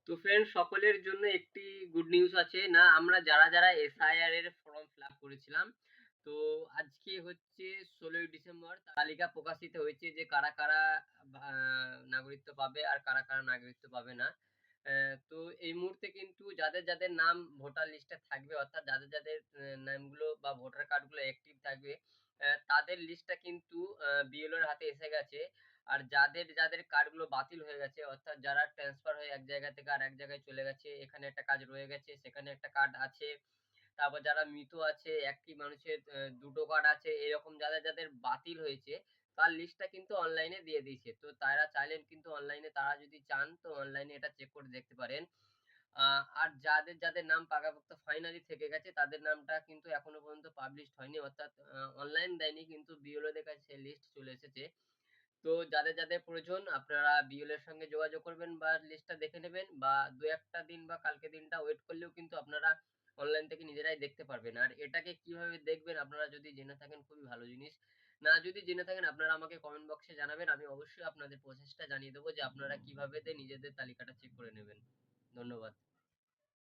তো ফ্রেন্ড সকলের জন্য একটি গুড নিউজ আছে। না আমরা যারা এসআইআর এর ফর্ম ফিল আপ করেছিলাম, তো আজকে হচ্ছে ১৬ই ডিসেম্বর তালিকা প্রকাশিত হয়েছে যে কারা নাগরিকত্ব পাবে আর কারা নাগরিকত্ব পাবে না। তো এই মুহূর্তে কিন্তু যাদের নাম ভোটার লিস্টে থাকবে, অর্থাৎ যাদের নামগুলো বা ভোটার কার্ডগুলো অ্যাক্টিভ থাকবে, তাদের লিস্টটা কিন্তু বিএলওর হাতে এসে গেছে। আর যাদের কার্ডগুলো বাতিল হয়ে গেছে, অর্থাৎ যারা ট্রান্সফার হয়ে এক জায়গা থেকে আরেক জায়গায় চলে গেছে, এখানে একটা কাজ রয়ে গেছে, সেখানে একটা কার্ড আছে। তারপর যারা মৃত আছে, একটি মানুষের ২ টো কার্ড আছে, এরকম যাদের বাতিল হয়েছে, তার লিস্টটা কিন্তু অনলাইনে দিয়ে দিয়েছে। তো তারা চাইলে কিন্তু অনলাইনে, তারা যদি চান তো অনলাইনে এটা চেক করে দেখতে পারেন। আ আর যাদের নাম পাকাপোক্ত ফাইনালি থেকে গেছে, তাদের নামটা কিন্তু এখনো পর্যন্ত পাবলিশড হয়নি। অর্থাৎ অনলাইন দেয়নি, কিন্তু বিএলওদের কাছে সেই লিস্ট চলে এসেছে। তো যাদের প্রয়োজন আপনারা বিএল এর সঙ্গে যোগাযোগ করবেন বা লিস্টটা দেখে নেবেন, বা ২-১ টা দিন বা কালকে দিনটা ওয়েট করলেও কিন্তু আপনারা অনলাইন থেকে নিজেরাই দেখতে পারবেন। আর এটাকে কিভাবে দেখবেন আপনারা যদি জেনে থাকেন, খুবই ভালো জিনিস। না যদি জেনে থাকেন আপনারা আমাকে কমেন্ট বক্সে জানাবেন। আমি অবশ্যই আপনাদের প্রসেসটা জানিয়ে দেব যে আপনারা কিভাবে নিজেদের তালিকাটা চেক করে নেবেন। ধন্যবাদ।